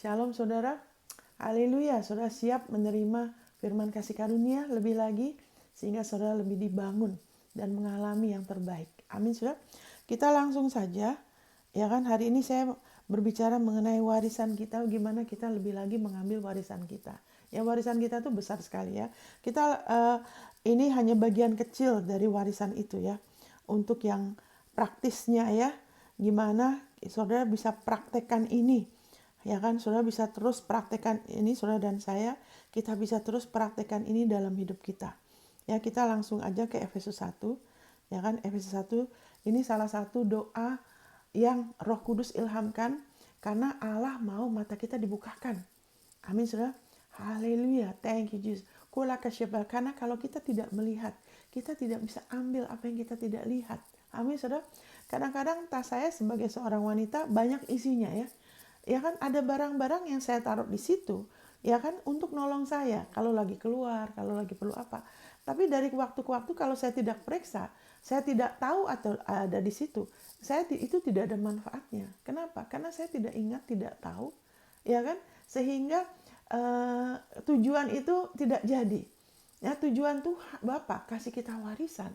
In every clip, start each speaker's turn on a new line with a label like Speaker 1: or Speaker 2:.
Speaker 1: Shalom saudara, haleluya, saudara siap menerima firman kasih karunia lebih lagi, sehingga saudara lebih dibangun dan mengalami yang terbaik. Amin saudara. Kita langsung saja, ya kan, hari ini saya berbicara mengenai warisan kita, gimana kita lebih lagi mengambil warisan kita. Ya, warisan kita tuh besar sekali ya. Kita ini hanya bagian kecil dari warisan itu ya. Untuk yang praktisnya ya, gimana saudara bisa praktekkan ini. Ya kan, saudara bisa terus praktekkan ini, saudara dan saya, kita bisa terus praktekkan ini dalam hidup kita. Ya, kita langsung aja ke Efesus 1. Ya kan, Efesus 1 ini salah satu doa yang Roh Kudus ilhamkan karena Allah mau mata kita dibukakan. Amin, saudara. Haleluya, thank you Jesus. Kula kasyaba, karena kalau kita tidak melihat, kita tidak bisa ambil apa yang kita tidak lihat. Amin, saudara. Kadang-kadang tas saya sebagai seorang wanita banyak isinya ya. Ya kan, ada barang-barang yang saya taruh di situ, ya kan, untuk nolong saya kalau lagi keluar, kalau lagi perlu apa. Tapi dari waktu ke waktu kalau saya tidak periksa, saya tidak tahu atau ada di situ, itu tidak ada manfaatnya. Kenapa? Karena saya tidak ingat, tidak tahu, ya kan, sehingga tujuan itu tidak jadi. Ya, tujuan tuh Bapak kasih kita warisan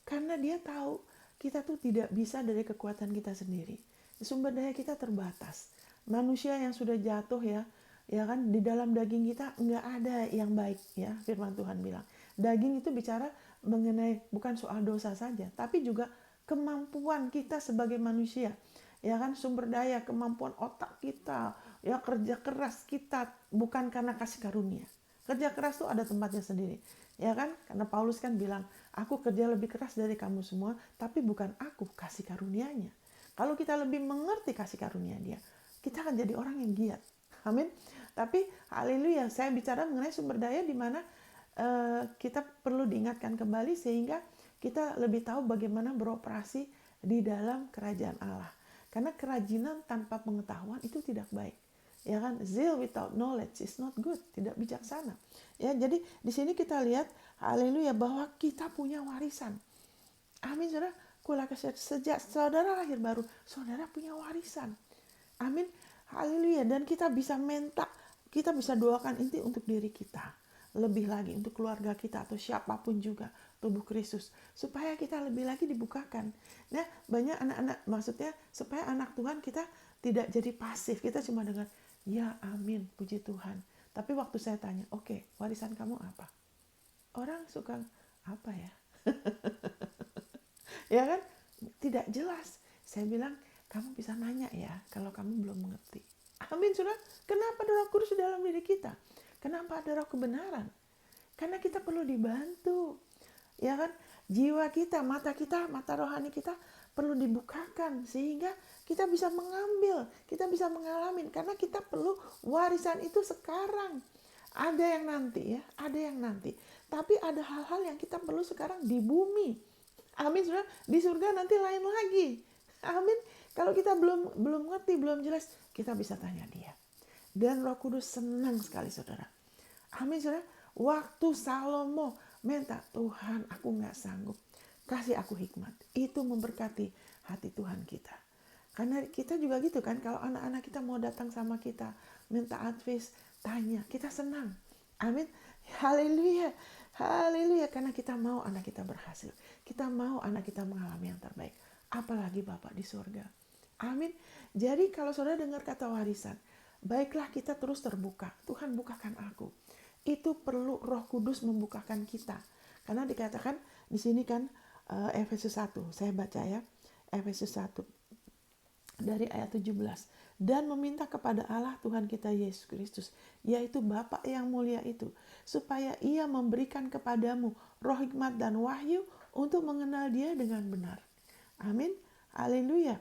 Speaker 1: karena dia tahu kita tuh tidak bisa dari kekuatan kita sendiri. Sumber daya kita terbatas. Manusia yang sudah jatuh ya kan, di dalam daging kita nggak ada yang baik ya, firman Tuhan bilang. Daging itu bicara mengenai bukan soal dosa saja, tapi juga kemampuan kita sebagai manusia. Ya kan, sumber daya, kemampuan otak kita, ya kerja keras kita bukan karena kasih karunia. Kerja keras tuh ada tempatnya sendiri. Ya kan? Karena Paulus kan bilang, aku kerja lebih keras dari kamu semua, tapi bukan aku, kasih karunia-Nya. Kalau kita lebih mengerti kasih karunia Dia, kita akan jadi orang yang giat. Amin. Tapi haleluya, saya bicara mengenai sumber daya di mana kita perlu diingatkan kembali sehingga kita lebih tahu bagaimana beroperasi di dalam kerajaan Allah. Karena kerajinan tanpa pengetahuan itu tidak baik. Ya kan, zeal without knowledge is not good, tidak bijaksana. Ya, jadi di sini kita lihat haleluya bahwa kita punya warisan. Amin, saudara. Sejak saudara lahir baru, saudara punya warisan. Amin. Haleluya. Dan kita bisa minta, kita bisa doakan inti untuk diri kita. Lebih lagi untuk keluarga kita atau siapapun juga, tubuh Kristus. Supaya kita lebih lagi dibukakan. Nah, banyak anak-anak, maksudnya supaya anak Tuhan kita tidak jadi pasif. Kita cuma dengar, ya amin, puji Tuhan. Tapi waktu saya tanya, oke, warisan kamu apa? Orang suka, apa ya? Ya kan? Tidak jelas. Saya bilang, kamu bisa nanya ya kalau kamu belum mengerti. Amin, saudara. Kenapa ada Roh Kudus di dalam diri kita? Kenapa ada roh kebenaran? Karena kita perlu dibantu. Ya kan? Jiwa kita, mata rohani kita perlu dibukakan sehingga kita bisa mengambil, kita bisa mengalami. Karena kita perlu warisan itu sekarang. Ada yang nanti ya, ada yang nanti. Tapi ada hal-hal yang kita perlu sekarang di bumi. Amin, saudara. Di surga nanti lain lagi. Amin. Kalau kita belum ngerti, belum jelas, kita bisa tanya Dia. Dan Roh Kudus senang sekali, saudara. Amin, saudara. Waktu Salomo minta, Tuhan, aku nggak sanggup, kasih aku hikmat. Itu memberkati hati Tuhan kita. Karena kita juga gitu kan, kalau anak-anak kita mau datang sama kita, minta advice, tanya, kita senang. Amin. Haleluya. Haleluya. Karena kita mau anak kita berhasil. Kita mau anak kita mengalami yang terbaik. Apalagi Bapak di surga. Amin. Jadi kalau saudara dengar kata warisan, baiklah kita terus terbuka. Tuhan bukakan aku. Itu perlu Roh Kudus membukakan kita. Karena dikatakan di sini kan Efesus 1. Saya baca ya. Efesus 1 dari ayat 17. Dan meminta kepada Allah Tuhan kita Yesus Kristus, yaitu Bapa yang mulia itu, supaya Ia memberikan kepadamu roh hikmat dan wahyu untuk mengenal Dia dengan benar. Amin. Haleluya.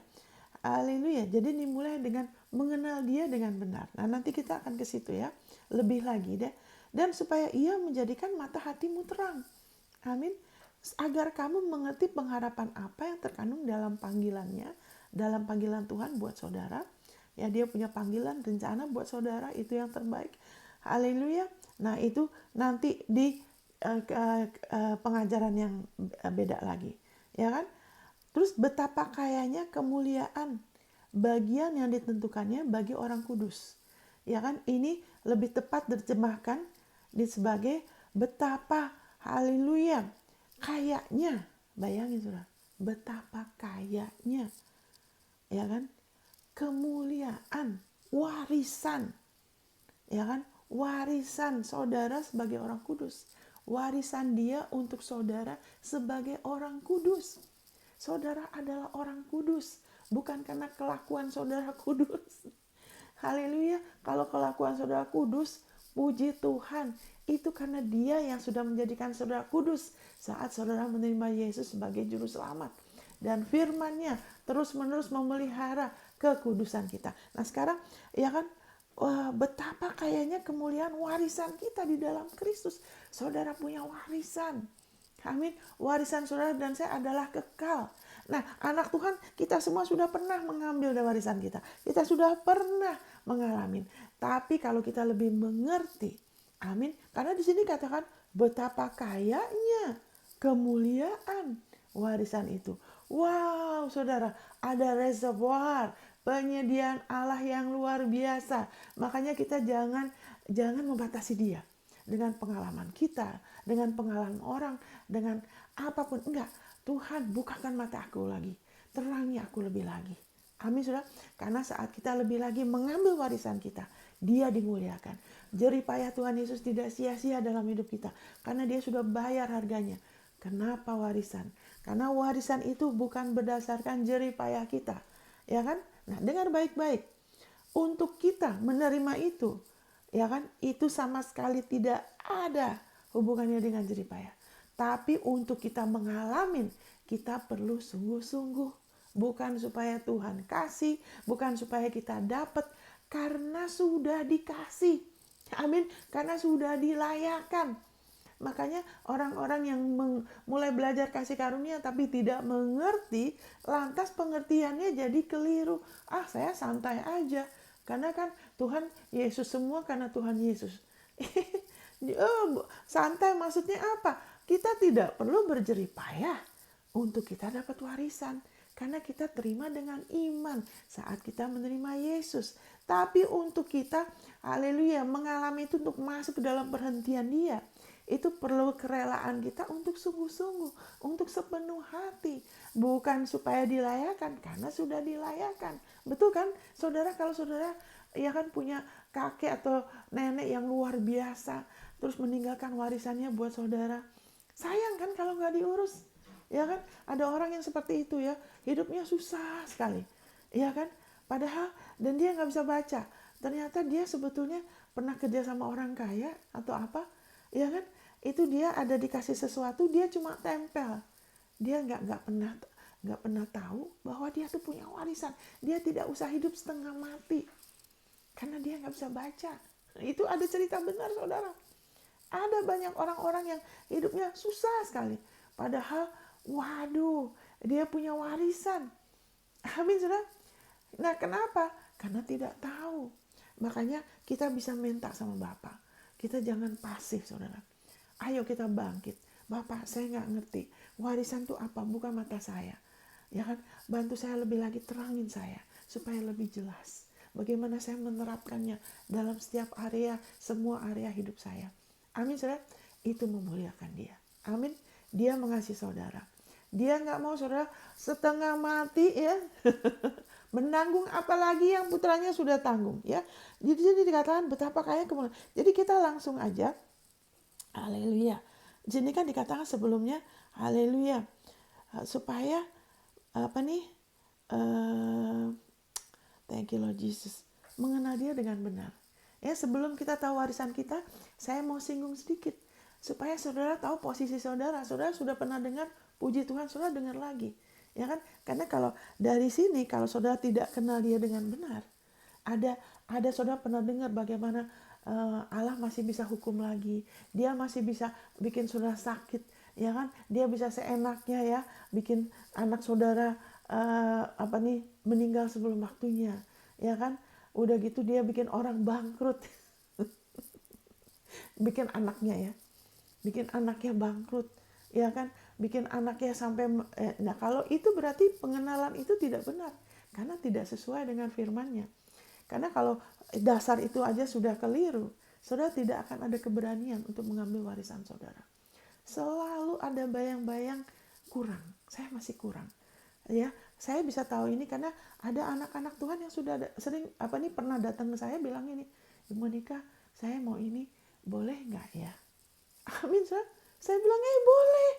Speaker 1: Haleluya. Jadi dimulai dengan mengenal Dia dengan benar. Nah, nanti kita akan ke situ ya. Lebih lagi deh. Dan supaya Ia menjadikan mata hatimu terang. Amin. Agar kamu mengerti pengharapan apa yang terkandung dalam panggilannya, dalam panggilan Tuhan buat saudara. Ya, Dia punya panggilan, rencana buat saudara, itu yang terbaik. Haleluya. Nah, itu nanti di pengajaran yang beda lagi. Ya kan? Terus betapa kayanya kemuliaan bagian yang ditentukannya bagi orang kudus. Ya kan, ini lebih tepat diterjemahkan sebagai betapa haleluya kayanya. Bayangin Saudara, betapa kayanya, ya kan? Kemuliaan, warisan, ya kan? Warisan saudara sebagai orang kudus. Warisan dia untuk saudara sebagai orang kudus. Saudara adalah orang kudus, bukan karena kelakuan saudara kudus. Haleluya, kalau kelakuan saudara kudus, puji Tuhan, itu karena dia yang sudah menjadikan saudara kudus saat saudara menerima Yesus sebagai juru selamat. Dan firman-Nya terus-menerus memelihara kekudusan kita. Nah sekarang, ya kan, wah, betapa kayanya kemuliaan warisan kita di dalam Kristus. Saudara punya warisan. Amin. Warisan saudara dan saya adalah kekal. Nah, anak Tuhan, kita semua sudah pernah mengambil dari warisan kita. Kita sudah pernah mengalami. Tapi kalau kita lebih mengerti, amin. Karena di sini katakan betapa kayanya kemuliaan warisan itu. Wow, saudara, ada reservoir penyediaan Allah yang luar biasa. Makanya kita jangan membatasi dia dengan pengalaman kita, dengan pengalaman orang, dengan apapun. Enggak, Tuhan bukakan mata aku lagi, terangi aku lebih lagi. Amin saudara, karena saat kita lebih lagi mengambil warisan kita, dia dimuliakan. Jerih payah Tuhan Yesus tidak sia-sia dalam hidup kita, karena dia sudah bayar harganya. Kenapa warisan? Karena warisan itu bukan berdasarkan jerih payah kita, ya kan? Nah, dengar baik-baik. Untuk kita menerima itu, ya kan? Itu sama sekali tidak ada hubungannya dengan jerih payah. Tapi untuk kita mengalami, kita perlu sungguh-sungguh. Bukan supaya Tuhan kasih, bukan supaya kita dapat, karena sudah dikasih. Amin. Karena sudah dilayakan. Makanya orang-orang yang mulai belajar kasih karunia tapi tidak mengerti, lantas pengertiannya jadi keliru. Ah, saya santai aja. Karena kan Tuhan Yesus semua karena Tuhan Yesus. Santai maksudnya apa? Kita tidak perlu berjerih payah untuk kita dapat warisan. Karena kita terima dengan iman saat kita menerima Yesus. Tapi untuk kita, haleluya, mengalami itu untuk masuk ke dalam perhentian dia. Itu perlu kerelaan kita untuk sungguh-sungguh, untuk sepenuh hati. Bukan supaya dilayakan, karena sudah dilayakan. Betul kan? Saudara, kalau saudara ya kan punya kakek atau nenek yang luar biasa, terus meninggalkan warisannya buat saudara. Sayang kan kalau nggak diurus. Ya kan? Ada orang yang seperti itu ya, hidupnya susah sekali. Ya kan? Padahal, dan dia nggak bisa baca. Ternyata dia sebetulnya pernah kerja sama orang kaya atau apa. Ya kan? Itu dia ada dikasih sesuatu, dia cuma tempel. Dia nggak pernah tahu bahwa dia tuh punya warisan. Dia tidak usah hidup setengah mati karena dia nggak bisa baca. Itu ada cerita benar saudara. Ada banyak orang-orang yang hidupnya susah sekali, padahal waduh, dia punya warisan. Amin saudara. Nah kenapa? Karena tidak tahu. Makanya kita bisa minta sama Bapa. Kita jangan pasif saudara. Ayo kita bangkit. Bapak, saya nggak ngerti. Warisan itu apa? Bukan mata saya. Ya kan? Bantu saya lebih lagi, terangin saya. Supaya lebih jelas. Bagaimana saya menerapkannya dalam setiap area, semua area hidup saya. Amin, saudara. Itu memuliakan dia. Amin. Dia mengasihi saudara. Dia nggak mau saudara setengah mati ya. Menanggung apalagi yang putranya sudah tanggung. Ya. Jadi dikatakan betapa kaya kemuliaan. Jadi kita langsung aja. Haleluya. Di sini kan dikatakan sebelumnya, haleluya, supaya apa nih? Thank you Lord Jesus. Mengenal dia dengan benar. Ya, sebelum kita tahu warisan kita, saya mau singgung sedikit supaya saudara tahu posisi saudara. Saudara sudah pernah dengar, puji Tuhan, saudara dengar lagi. Ya kan? Karena kalau dari sini, kalau saudara tidak kenal dia dengan benar, ada saudara pernah dengar bagaimana Allah masih bisa hukum lagi, dia masih bisa bikin saudara sakit, ya kan? Dia bisa seenaknya ya bikin anak saudara meninggal sebelum waktunya, ya kan? Udah gitu dia bikin orang bangkrut, bikin anaknya bangkrut, ya kan? Bikin anaknya sampai, nah kalau itu berarti pengenalan itu tidak benar, karena tidak sesuai dengan firman-Nya. Karena kalau dasar itu aja sudah keliru, saudara tidak akan ada keberanian untuk mengambil warisan saudara. Selalu ada bayang-bayang kurang, saya masih kurang. Ya, saya bisa tahu ini karena ada anak-anak Tuhan yang sudah sering pernah datang ke saya bilang ini, Ibu Monica, saya mau ini, boleh nggak ya? Amin, saya bilang boleh.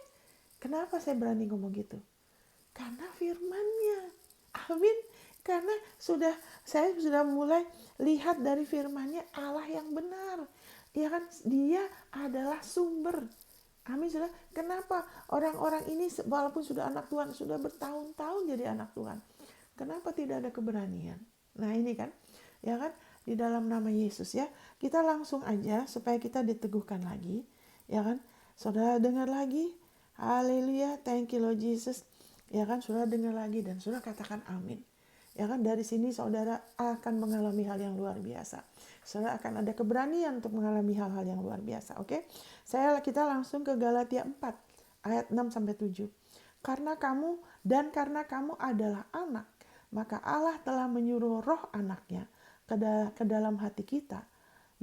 Speaker 1: Kenapa saya berani ngomong gitu? Karena firman-Nya. Amin. Karena saya sudah mulai lihat dari firman-Nya Allah yang benar. Ya kan, Dia adalah sumber. Amin, saudara. Kenapa orang-orang ini walaupun sudah anak Tuhan, sudah bertahun-tahun jadi anak Tuhan, kenapa tidak ada keberanian? Nah ini kan, ya kan, di dalam nama Yesus ya, kita langsung aja supaya kita diteguhkan lagi, ya kan. Saudara dengar lagi, haleluya, thank you Lord Jesus, ya kan, saudara dengar lagi dan saudara katakan amin. Ya kan, dari sini saudara akan mengalami hal yang luar biasa. Saudara akan ada keberanian untuk mengalami hal-hal yang luar biasa. Oke? Kita langsung ke Galatia 4 ayat 6 sampai 7. Karena kamu adalah anak, maka Allah telah menyuruh roh anaknya ke dalam hati kita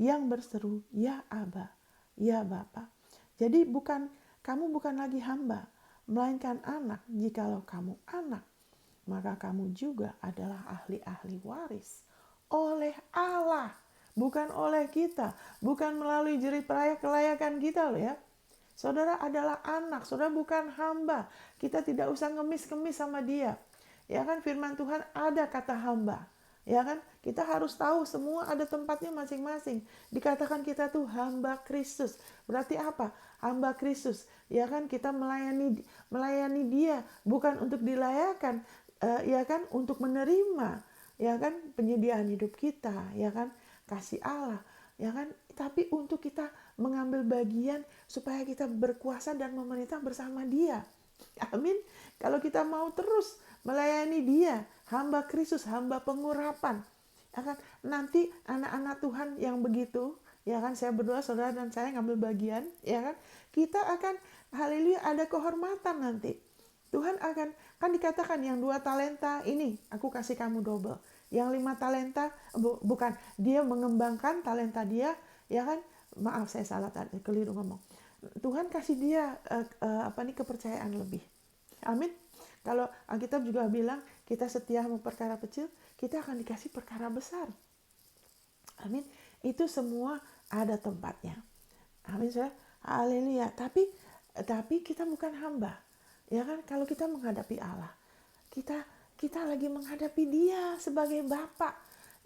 Speaker 1: yang berseru, ya Aba, ya Bapa. Jadi kamu bukan lagi hamba, melainkan anak. Jikalau kamu anak, maka kamu juga adalah ahli-ahli waris oleh Allah, bukan oleh kita, bukan melalui jerih payah kelayakan kita loh ya. Saudara adalah anak, saudara bukan hamba. Kita tidak usah ngemis-ngemis sama Dia. Ya kan, firman Tuhan ada kata hamba. Ya kan, kita harus tahu semua ada tempatnya masing-masing. Dikatakan kita tuh hamba Kristus. Berarti apa? Hamba Kristus. Ya kan, kita melayani Dia bukan untuk dilayakan, ya kan, untuk menerima, ya kan, penyediaan hidup kita, ya kan, kasih Allah, ya kan, tapi untuk kita mengambil bagian supaya kita berkuasa dan memerintah bersama Dia. Amin. Kalau kita mau terus melayani Dia, hamba Kristus, hamba pengurapan, ya kan, nanti anak-anak Tuhan yang begitu, ya kan, saya berdoa saudara dan saya ngambil bagian, ya kan, kita akan haleluya ada kehormatan nanti. Tuhan akan, kan dikatakan yang 2 talenta ini aku kasih kamu double, yang 5 talenta bukan, dia mengembangkan talenta dia, ya kan, maaf saya salah tadi, keliru ngomong. Tuhan kasih dia kepercayaan lebih. Amin. Kalau Alkitab juga bilang kita setia sama perkara kecil, kita akan dikasih perkara besar. Amin. Itu semua ada tempatnya. Amin, saudara. Haleluya. Tapi kita bukan hamba. Ya kan, kalau kita menghadapi Allah, kita lagi menghadapi Dia sebagai Bapa.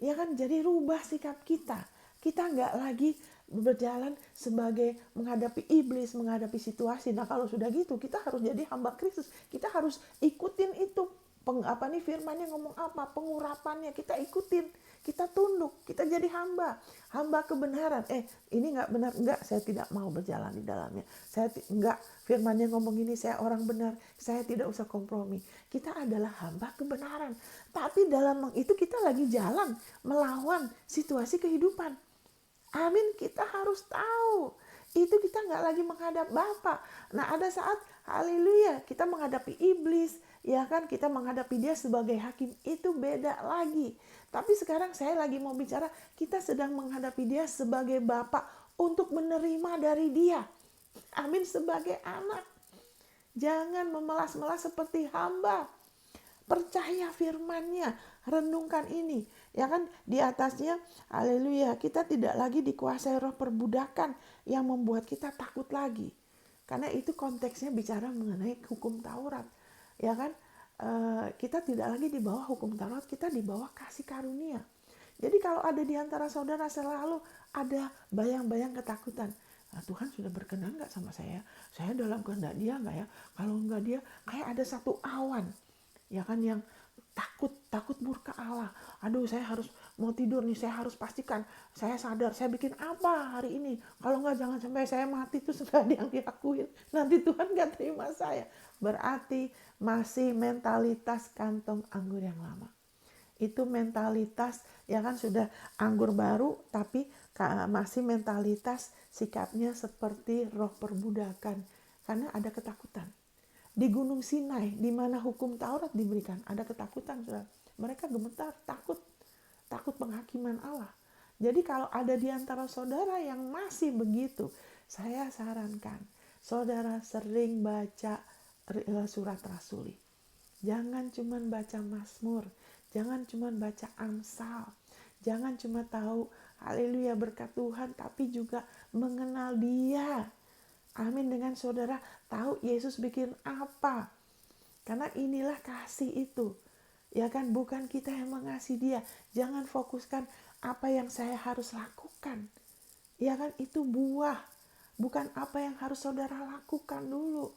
Speaker 1: Ya kan, jadi rubah sikap kita. Kita nggak lagi berjalan sebagai menghadapi iblis, menghadapi situasi. Nah kalau sudah gitu, kita harus jadi hamba Kristus. Kita harus ikutin itu. Firmannya ngomong apa, pengurapannya kita ikutin, kita tunduk, kita jadi hamba kebenaran. Ini nggak benar, enggak, saya tidak mau berjalan di dalamnya. Enggak, firmannya ngomong ini, saya orang benar, saya tidak usah kompromi. Kita adalah hamba kebenaran. Tapi dalam itu kita lagi jalan melawan situasi kehidupan. Amin, kita harus tahu. Itu kita nggak lagi menghadap Bapa. Nah ada saat, haleluya, kita menghadapi iblis, ya kan, kita menghadapi dia sebagai hakim, itu beda lagi. Tapi sekarang saya lagi mau bicara, kita sedang menghadapi dia sebagai Bapa untuk menerima dari dia. Amin, sebagai anak. Jangan memelas-melas seperti hamba. Percaya firman-Nya, renungkan ini, ya kan, di atasnya, haleluya, kita tidak lagi dikuasai roh perbudakan yang membuat kita takut lagi. Karena itu konteksnya bicara mengenai hukum Taurat, ya kan, kita tidak lagi di bawah hukum Taurat, kita di bawah kasih karunia. Jadi kalau ada di antara saudara selalu ada bayang-bayang ketakutan, nah, Tuhan sudah berkenan gak sama saya dalam kehendak Dia gak ya, kalau enggak Dia, kayak ada satu awan, ya kan, yang takut murka Allah. Aduh, saya harus mau tidur nih, saya harus pastikan saya sadar saya bikin apa hari ini, kalau enggak jangan sampai saya mati terus nggak ada yang diakuin, nanti Tuhan nggak terima saya. Berarti masih mentalitas kantong anggur yang lama. Itu mentalitas, ya kan, sudah anggur baru tapi masih mentalitas sikapnya seperti roh perbudakan karena ada ketakutan. Di Gunung Sinai, di mana hukum Taurat diberikan, ada ketakutan, saudara. Mereka gemetar, takut. takut penghakiman Allah. Jadi kalau ada di antara saudara yang masih begitu, saya sarankan saudara sering baca surat Rasuli. Jangan cuma baca Mazmur, jangan cuma baca Amsal, jangan cuma tahu haleluya berkat Tuhan, tapi juga mengenal Dia. Amin. Dengan saudara tahu Yesus bikin apa. Karena inilah kasih itu. Ya kan, bukan kita yang mengasihi Dia. Jangan fokuskan apa yang saya harus lakukan. Ya kan, itu buah. Bukan apa yang harus saudara lakukan dulu.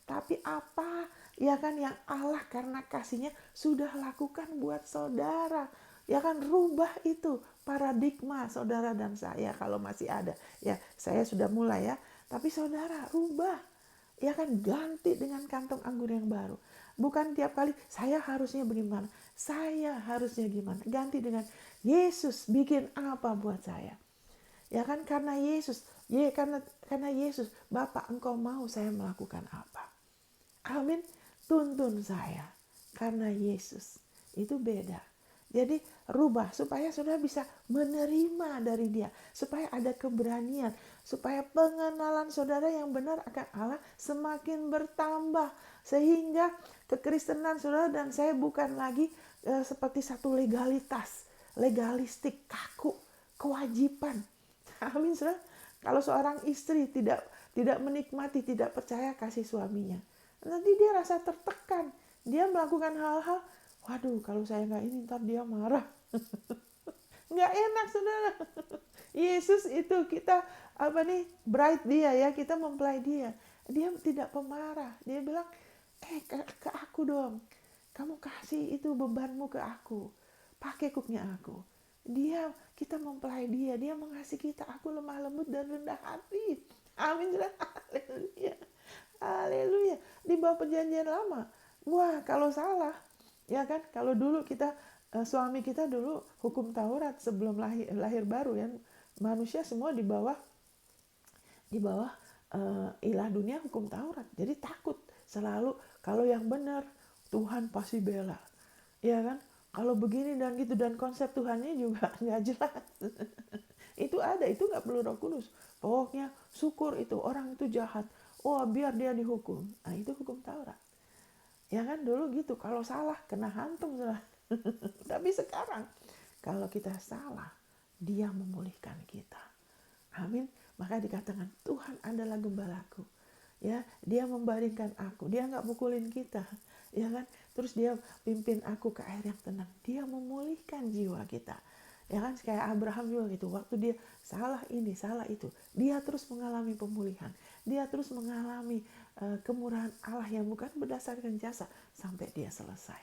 Speaker 1: Tapi apa ya kan yang Allah karena kasihnya sudah lakukan buat saudara. Ya kan, rubah itu paradigma saudara dan saya kalau masih ada. Ya, saya sudah mulai ya. Tapi saudara rubah. Ya kan, ganti dengan kantong anggur yang baru. Bukan tiap kali saya harusnya bagaimana, saya harusnya gimana. Ganti dengan Yesus bikin apa buat saya. Ya kan, karena Yesus, ya karena Yesus, Bapak engkau mau saya melakukan apa. Amin. Tuntun saya karena Yesus. Itu beda. Jadi rubah supaya saudara bisa menerima dari Dia, supaya ada keberanian, supaya pengenalan saudara yang benar akan Allah semakin bertambah, sehingga kekristenan saudara dan saya bukan lagi seperti satu legalistik, kaku, kewajiban. Amin, saudara. Kalau seorang istri tidak menikmati, tidak percaya kasih suaminya, nanti dia rasa tertekan, dia melakukan hal-hal, waduh kalau saya nggak ini ntar dia marah. Nggak enak saudara. Yesus itu kita bride dia ya, kita mempelai dia. Dia tidak pemarah, dia bilang ke aku dong, kamu kasih itu bebanmu ke aku, pakai kupnya aku. Kita mempelai dia, dia mengasihi kita. Aku lemah lembut dan rendah hati. Amin. Haleluya. Haleluya. Di bawah perjanjian lama, wah kalau salah, ya kan, kalau dulu kita suami kita dulu hukum Taurat sebelum lahir baru ya, manusia semua di bawah ilah dunia hukum Taurat. Jadi takut selalu kalau yang benar Tuhan pasti bela, ya kan. Kalau begini dan gitu, dan konsep Tuhannya juga nggak jelas. Itu ada, itu nggak perlu Roh Kudus. Pokoknya syukur itu orang itu jahat, oh biar dia dihukum. Nah itu hukum Taurat. Ya kan dulu gitu, kalau salah kena hantum salah. Tapi sekarang kalau kita salah, Dia memulihkan kita. Amin. Maka dikatakan Tuhan adalah gembalaku. Ya, Dia membaringkan aku. Dia nggak mukulin kita, ya kan? Terus Dia pimpin aku ke air yang tenang. Dia memulihkan jiwa kita. Ya kan, kayak Abraham juga gitu. Waktu dia salah ini, salah itu, dia terus mengalami pemulihan. Dia terus mengalami kemurahan Allah yang bukan berdasarkan jasa sampai dia selesai.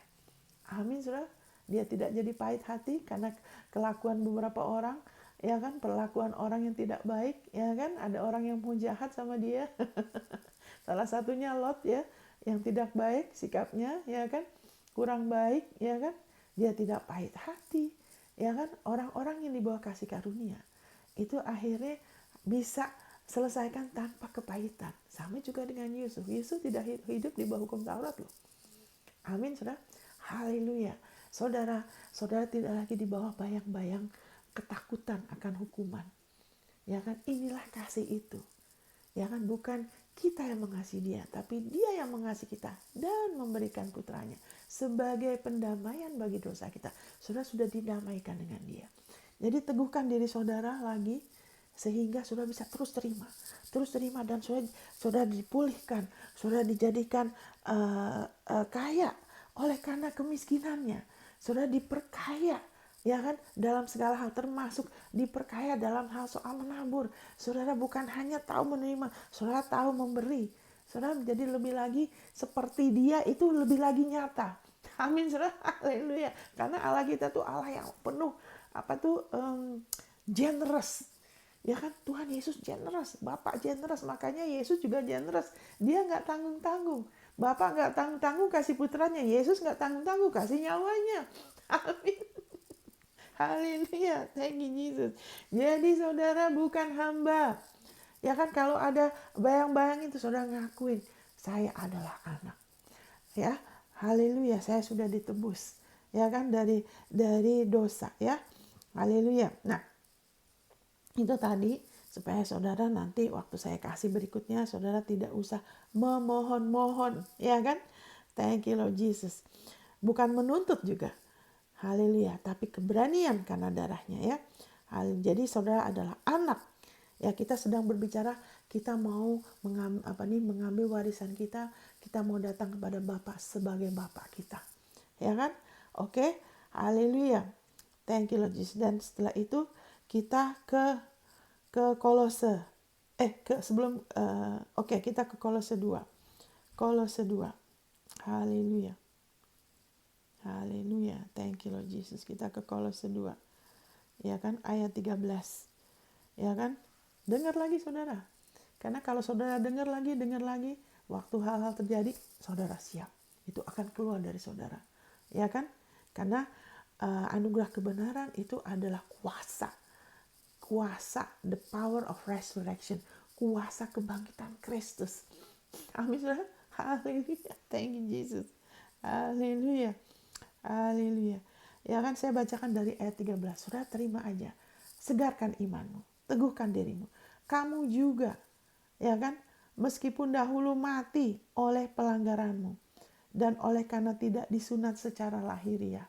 Speaker 1: Amin, saudara. Dia tidak jadi pahit hati karena kelakuan beberapa orang, ya kan, perlakuan orang yang tidak baik, ya kan, ada orang yang mau jahat sama dia. Salah satunya Lot ya, yang tidak baik sikapnya, ya kan, kurang baik, ya kan, dia tidak pahit hati, ya kan. Orang-orang yang dibawa kasih karunia itu akhirnya bisa selesaikan tanpa kepahitan. Sama juga dengan Yusuf. Yusuf tidak hidup di bawah hukum Taurat loh. Amin, saudara. Haleluya. Saudara tidak lagi di bawah bayang-bayang ketakutan akan hukuman. Ya kan, inilah kasih itu. Ya kan, bukan kita yang mengasihi Dia, tapi Dia yang mengasihi kita dan memberikan putranya sebagai pendamaian bagi dosa kita. Saudara sudah didamaikan dengan Dia. Jadi teguhkan diri saudara lagi, sehingga saudara bisa terus terima dan saudara dipulihkan, saudara dijadikan kaya oleh karena kemiskinannya. Saudara diperkaya, ya kan, dalam segala hal, termasuk diperkaya dalam hal soal menabur. Saudara bukan hanya tahu menerima, saudara tahu memberi. Saudara menjadi lebih lagi seperti Dia, itu lebih lagi nyata. Amin, saudara. Haleluya. Karena Allah kita tuh Allah yang penuh generous. Ya kan, Tuhan Yesus generous, Bapak generous, makanya Yesus juga generous. Dia nggak tanggung-tanggung. Bapak nggak tanggung-tanggung kasih putranya, Yesus nggak tanggung-tanggung kasih nyawanya. Amin. Haleluya, thank you Jesus. Jadi saudara bukan hamba. Ya kan, kalau ada bayang-bayang itu saudara ngakuin, saya adalah anak. Ya, haleluya, saya sudah ditebus. Ya kan, dari dosa ya. Haleluya. Nah, itu tadi supaya saudara nanti waktu saya kasih berikutnya, saudara tidak usah memohon-mohon, ya kan? Thank you Lord Jesus. Bukan menuntut juga. Haleluya, tapi keberanian karena darahnya ya. Jadi saudara adalah anak. Ya, kita sedang berbicara kita mau mengambil warisan kita mau datang kepada Bapa sebagai Bapa kita. Ya kan? Oke. Haleluya. Thank you Lord Jesus. Dan setelah itu kita ke Kolose. Kita ke Kolose 2. Kolose 2. Haleluya. Haleluya. Thank you Lord Jesus. Kita ke Kolose 2. Ya kan? Ayat 13. Ya kan? Dengar lagi saudara. Karena kalau saudara dengar lagi, waktu hal-hal terjadi, saudara siap. Itu akan keluar dari saudara. Ya kan? Karena anugerah kebenaran itu adalah kuasa, the power of resurrection, kuasa kebangkitan Kristus. Amin saudara. Haleluya. Thank you Jesus. Haleluya. Haleluya. Ya kan, saya bacakan dari ayat 13. Saudara terima aja. Segarkan imanmu, teguhkan dirimu. Kamu juga, ya kan, meskipun dahulu mati oleh pelanggaranmu dan oleh karena tidak disunat secara lahiriah,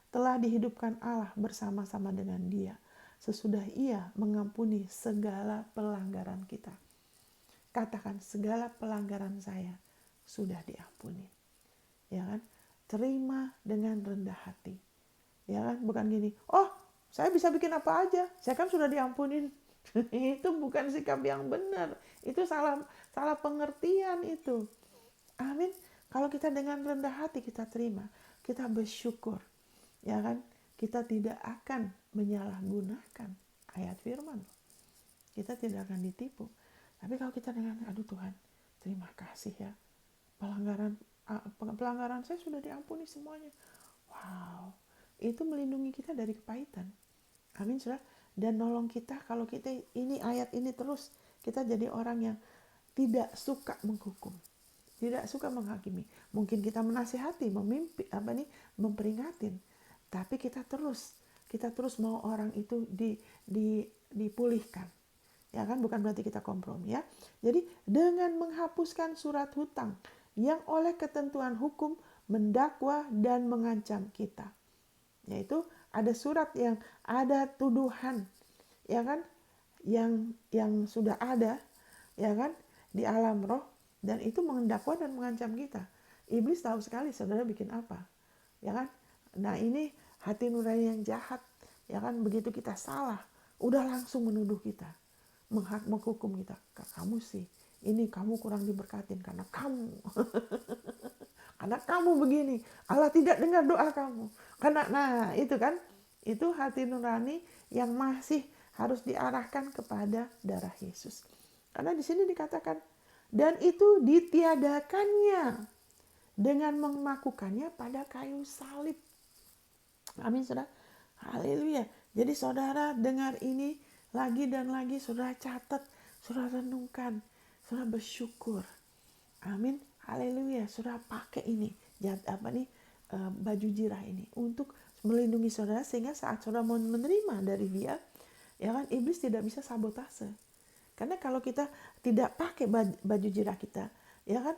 Speaker 1: telah dihidupkan Allah bersama-sama dengan Dia sesudah Ia mengampuni segala pelanggaran kita. Katakan, segala pelanggaran saya sudah diampuni. Ya kan? Terima dengan rendah hati. Ya kan? Bukan gini, oh saya bisa bikin apa aja, saya kan sudah diampunin. Itu bukan sikap yang benar. Itu salah pengertian itu. Amin. Kalau kita dengan rendah hati kita terima, kita bersyukur. Ya kan? Kita tidak akan menyalahgunakan ayat firman. Kita tidak akan ditipu. Tapi kalau kita dengan, aduh Tuhan, terima kasih ya. Pelanggaran saya sudah diampuni semuanya. Wow. Itu melindungi kita dari kepahitan. Amin, saudara. Dan nolong kita kalau kita ini ayat ini terus, kita jadi orang yang tidak suka menghukum, tidak suka menghakimi. Mungkin kita menasihati, memperingatin, tapi kita terus mau orang itu dipulihkan. Ya kan, bukan berarti kita kompromi ya. Jadi dengan menghapuskan surat hutang yang oleh ketentuan hukum mendakwa dan mengancam kita. Yaitu ada surat yang ada tuduhan, ya kan, yang sudah ada, ya kan, di alam roh, dan itu mendakwa dan mengancam kita. Iblis tahu sekali saudara bikin apa, ya kan. Nah ini hati nurani yang jahat, ya kan, begitu kita salah, udah langsung menuduh kita, menghukum kita. Kamu sih, ini kamu kurang diberkatin karena kamu. Karena kamu begini, Allah tidak dengar doa kamu. Nah itu kan, itu hati nurani yang masih harus diarahkan kepada darah Yesus. Karena di sini dikatakan, dan itu ditiadakannya dengan memakukannya pada kayu salib. Amin saudara. Haleluya. Jadi saudara dengar ini lagi dan lagi, saudara catat, saudara renungkan, saudara bersyukur. Amin. Haleluya. Saudara pakai ini, baju jirah ini untuk melindungi saudara sehingga saat saudara mau menerima dari Dia, ya kan, iblis tidak bisa sabotase. Karena kalau kita tidak pakai baju jirah kita, ya kan,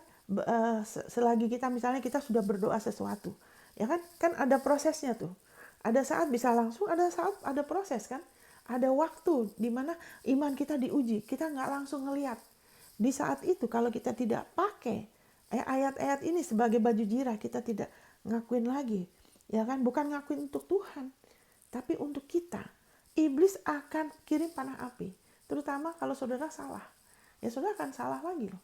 Speaker 1: selagi kita misalnya kita sudah berdoa sesuatu, ya kan ada prosesnya tuh. Ada saat bisa langsung, ada saat ada proses kan. Ada waktu di mana iman kita diuji, kita nggak langsung ngelihat. Di saat itu kalau kita tidak pakai ayat-ayat ini sebagai baju jirah, kita tidak ngakuin lagi, ya kan, bukan ngakuin untuk Tuhan, tapi untuk kita. Iblis akan kirim panah api, terutama kalau saudara salah, ya saudara akan salah lagi loh,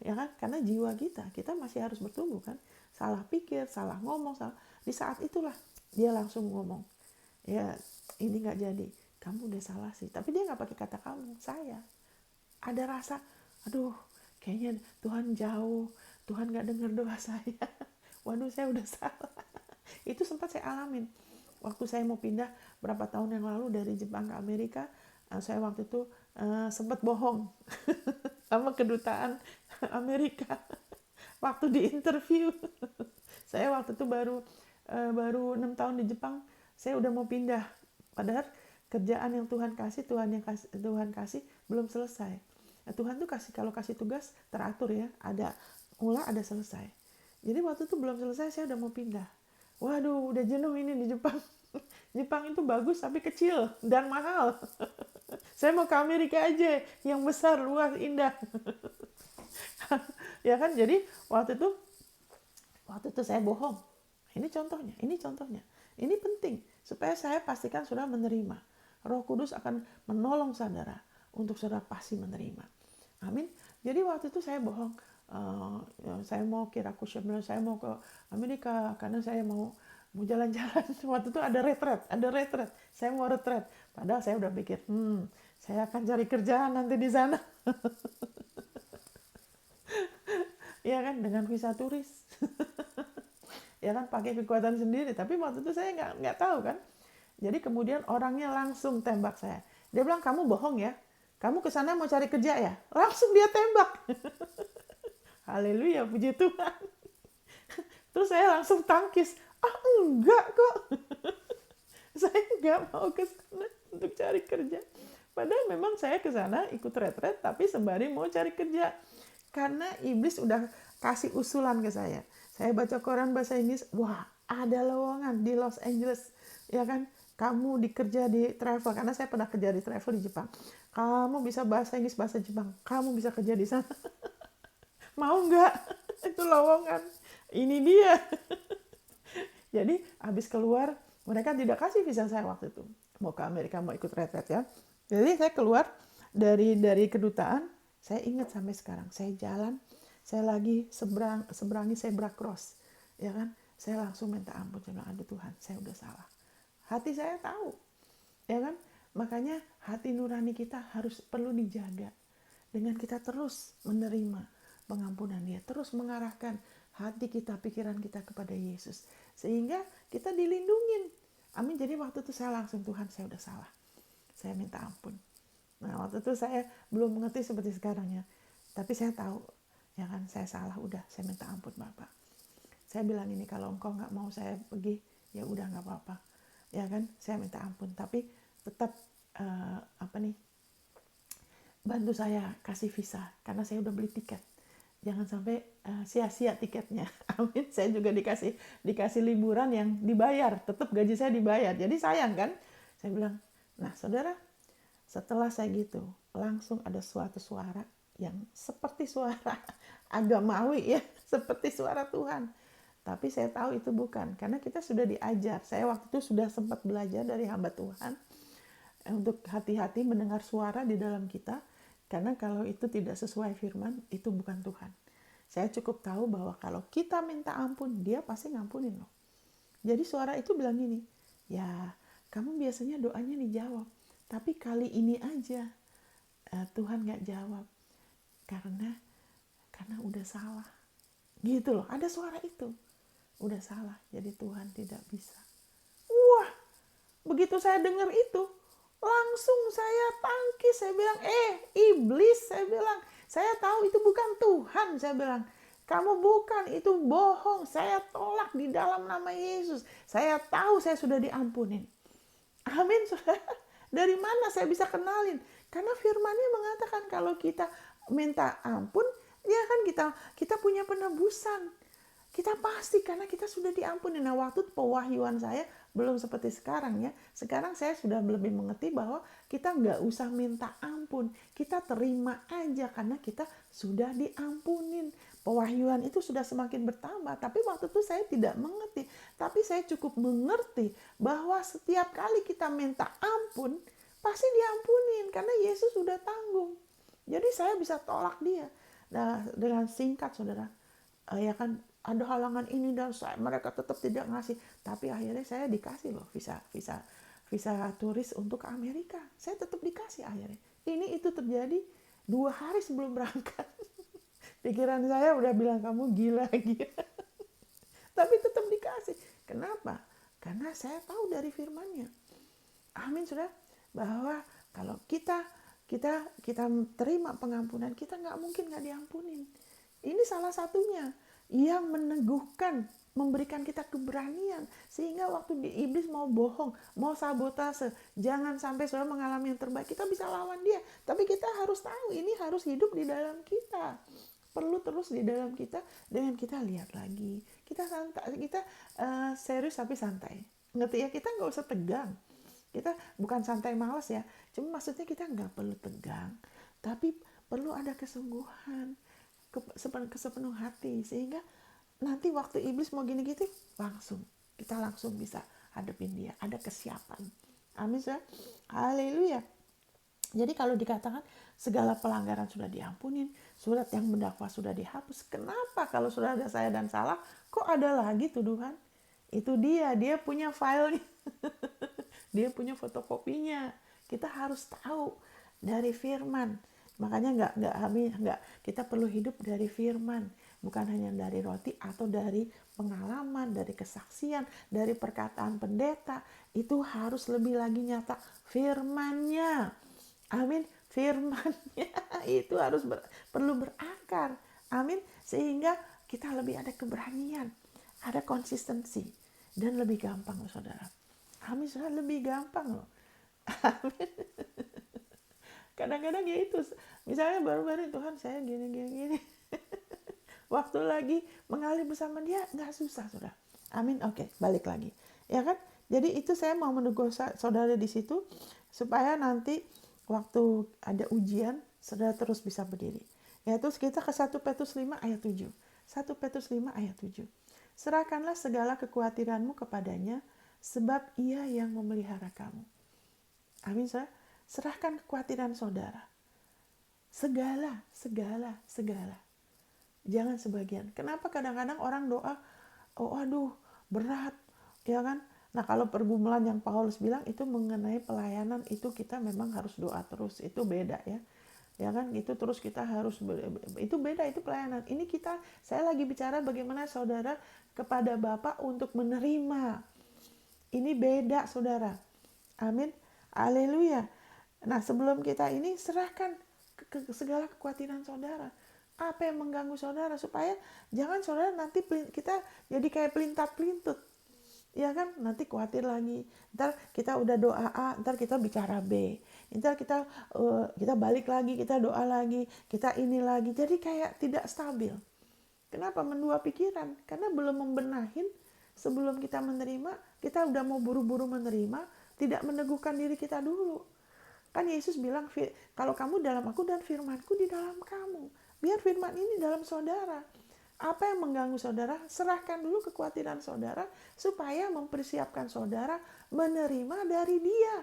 Speaker 1: ya kan, karena jiwa kita masih harus bertumbuh kan, salah pikir, salah ngomong, di saat itulah dia langsung ngomong, ya ini nggak jadi, kamu udah salah sih, tapi dia nggak pakai kata kamu, saya ada rasa, aduh kayaknya Tuhan jauh, Tuhan gak dengar doa saya. Waduh, saya udah salah. Itu sempat saya alamin. Waktu saya mau pindah berapa tahun yang lalu dari Jepang ke Amerika, saya waktu itu sempat bohong sama kedutaan Amerika. Waktu di interview, saya waktu itu baru 6 tahun di Jepang, saya udah mau pindah Padahal kerjaan yang Tuhan kasih, Tuhan kasih belum selesai. Nah, Tuhan tuh kalau kasih tugas teratur ya, ada mula ada selesai. Jadi waktu itu belum selesai, saya udah mau pindah. Waduh, udah jenuh ini di Jepang. Jepang itu bagus tapi kecil dan mahal. Saya mau ke Amerika aja, yang besar, luas, indah. Ya kan, jadi waktu itu saya bohong. Ini contohnya. Ini penting supaya saya pastikan saudara menerima. Roh Kudus akan menolong saudara untuk saudara pasti menerima. Amin. Jadi waktu itu saya bohong. Saya mau saya mau ke Amerika karena saya mau jalan-jalan. Waktu itu ada retret. Saya mau retret. Padahal saya udah pikir, saya akan cari kerjaan nanti di sana. Ya kan, dengan visa turis. Ya kan, pakai kekuatan sendiri. Tapi waktu itu saya nggak tahu kan. Jadi kemudian orangnya langsung tembak saya. Dia bilang, kamu bohong ya. Kamu ke sana mau cari kerja ya? Langsung dia tembak. Haleluya, puji Tuhan. Terus saya langsung tangkis. Enggak kok. Saya nggak mau ke sana untuk cari kerja. Padahal memang saya ke sana ikut retret, tapi sembari mau cari kerja. Karena iblis udah kasih usulan ke saya. Saya baca koran bahasa Inggris, wah ada lowongan di Los Angeles, ya kan? Kamu dikerja di travel, karena saya pernah kerja di travel di Jepang. Kamu bisa bahasa Inggris, bahasa Jepang, kamu bisa kerja di sana. Mau nggak? Itu lowongan. Ini dia. Jadi habis keluar, mereka tidak kasih visa saya waktu itu. Mau ke Amerika, mau ikut retret ya. Jadi saya keluar dari kedutaan, saya ingat sampai sekarang. Saya jalan, saya lagi seberangi zebra cross, ya kan? Saya langsung minta ampun, saya bilang, aduh Tuhan, saya udah salah. Hati saya tahu, ya kan? Makanya hati nurani kita perlu dijaga. Dengan kita terus menerima pengampunan Dia, terus mengarahkan hati kita, pikiran kita kepada Yesus, sehingga kita dilindungin. Amin. Jadi waktu itu saya langsung, Tuhan, saya udah salah. Saya minta ampun. Nah, waktu itu saya belum mengerti seperti sekarang ya. Tapi saya tahu, ya kan, saya salah, udah, saya minta ampun Bapak. Saya bilang ini, kalau engkau nggak mau saya pergi, ya udah nggak apa-apa. Ya kan, saya minta ampun. Tapi tetap, bantu saya kasih visa, karena saya udah beli tiket. Jangan sampai sia-sia tiketnya. Amin. Saya juga dikasih liburan yang dibayar, tetap gaji saya dibayar. Jadi sayang kan? Saya bilang, nah saudara, setelah saya gitu, langsung ada suatu suara yang seperti suara agamawi ya, seperti suara Tuhan. Tapi saya tahu itu bukan, karena kita sudah diajar. Saya waktu itu sudah sempat belajar dari hamba Tuhan untuk hati-hati mendengar suara di dalam kita, karena kalau itu tidak sesuai firman, itu bukan Tuhan. Saya cukup tahu bahwa kalau kita minta ampun, Dia pasti ngampunin loh. Jadi suara itu bilang gini, ya kamu biasanya doanya dijawab, tapi kali ini aja Tuhan gak jawab, karena udah salah. Gitu loh, ada suara itu. Udah salah, jadi Tuhan tidak bisa. Wah, begitu saya dengar itu, langsung saya tangkis. Saya bilang, iblis, saya bilang. Saya tahu itu bukan Tuhan, saya bilang. Kamu bukan, itu bohong. Saya tolak di dalam nama Yesus. Saya tahu saya sudah diampunin. Amin, saudara. Dari mana saya bisa kenalin? Karena firman-Nya mengatakan kalau kita minta ampun, ya kan kita punya penebusan. Kita pasti, karena kita sudah diampuni. Nah, waktu pewahyuan saya belum seperti sekarang ya. Sekarang saya sudah lebih mengerti bahwa kita nggak usah minta ampun. Kita terima aja karena kita sudah diampunin. Pewahyuan itu sudah semakin bertambah. Tapi waktu itu saya tidak mengerti. Tapi saya cukup mengerti bahwa setiap kali kita minta ampun, pasti diampunin. Karena Yesus sudah tanggung. Jadi saya bisa tolak Dia. Nah, dengan singkat saudara, ya kan, ada halangan ini dan mereka tetap tidak ngasih, tapi akhirnya saya dikasih loh visa turis untuk ke Amerika. Saya tetap dikasih akhirnya. Ini itu terjadi 2 hari sebelum berangkat. Pikiran saya udah bilang kamu gila. Tapi tetap dikasih. Kenapa? Karena saya tahu dari firman-Nya. Amin, saudara, bahwa kalau kita terima pengampunan, kita nggak mungkin nggak diampunin. Ini salah satunya. yang meneguhkan, memberikan kita keberanian, sehingga waktu iblis mau bohong, mau sabotase, jangan sampai saudara mengalami yang terbaik, kita bisa lawan dia. Tapi kita harus tahu, ini harus hidup di dalam kita, perlu terus di dalam kita, dengan kita lihat lagi, kita santai, kita serius tapi santai, ngerti ya, kita nggak usah tegang. Kita bukan santai malas ya, cuma maksudnya kita nggak perlu tegang, tapi perlu ada kesungguhan, sepenuh hati, sehingga nanti waktu iblis mau gini gitu, kita langsung bisa hadapin dia, ada kesiapan. Amin ya, haleluya. Jadi kalau dikatakan segala pelanggaran sudah diampunin, surat yang mendakwa sudah dihapus, kenapa kalau sudah ada saya dan salah, kok ada lagi tuduhan? Itu dia punya filenya, dia punya fotokopinya. Kita harus tahu dari firman. Makanya nggak kita perlu hidup dari firman, bukan hanya dari roti atau dari pengalaman, dari kesaksian, dari perkataan pendeta. Itu harus lebih lagi nyata firmannya. Amin. Firmannya itu harus perlu berakar. Amin. Sehingga kita lebih ada keberanian, ada konsistensi, dan lebih gampang loh saudara. Amin, saudara, lebih gampang loh. Amin. Kadang-kadang ya itu, misalnya baru-baru Tuhan saya gini. Waktu lagi mengalir bersama dia nggak susah, saudara. Amin. Oke, balik lagi, ya kan? Jadi itu saya mau menegur saudara di situ supaya nanti waktu ada ujian, saudara terus bisa berdiri. Ya, terus kita ke 1 Petrus 5 ayat 7. 1 Petrus 5 ayat 7. Serahkanlah segala kekhawatiranmu kepadanya, sebab ia yang memelihara kamu. Amin, saudara. Serahkan kekhawatiran saudara. Segala. Jangan sebagian. Kenapa kadang-kadang orang doa, oh aduh berat, ya kan? Nah kalau pergumulan yang Paulus bilang itu mengenai pelayanan, itu kita memang harus doa terus. Itu beda ya. Ya kan, itu terus kita harus, itu beda, itu pelayanan. Ini saya lagi bicara bagaimana saudara kepada Bapa untuk menerima. Ini beda saudara. Amin. Haleluya. Nah sebelum kita ini serahkan segala kekhawatiran saudara. Apa yang mengganggu saudara, supaya jangan saudara nanti kita jadi kayak pelintat-pelintut. Ya kan, nanti khawatir lagi. Ntar kita udah doa A, ntar kita bicara B. Ntar kita balik lagi, kita doa lagi, kita ini lagi. Jadi kayak tidak stabil. Kenapa? Mendua pikiran. Karena belum membenahin sebelum kita menerima, kita udah mau buru-buru menerima, tidak meneguhkan diri kita dulu. Kan Yesus bilang, kalau kamu dalam aku dan firmanku di dalam kamu. Biar firman ini dalam saudara. Apa yang mengganggu saudara, serahkan dulu kekhawatiran saudara, supaya mempersiapkan saudara menerima dari dia.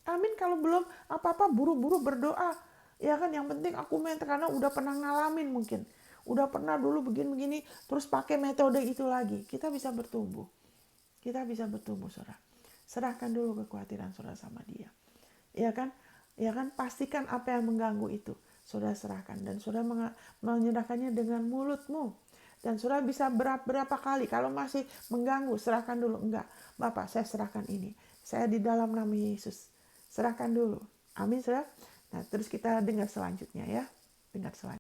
Speaker 1: Amin. Kalau belum apa-apa buru-buru berdoa. Ya kan, yang penting aku karena udah pernah ngalamin mungkin. Udah pernah dulu begini-begini, terus pakai metode itu lagi. Kita bisa bertumbuh. Saudara. Serahkan dulu kekhawatiran saudara sama dia. Ya kan, pastikan apa yang mengganggu itu saudara serahkan, dan saudara menyerahkannya dengan mulutmu, dan saudara bisa berapa kali. Kalau masih mengganggu, serahkan dulu. Enggak, Bapak, saya serahkan ini, saya di dalam nama Yesus, serahkan dulu. Amin, saudara. Nah terus kita dengar selanjutnya ya,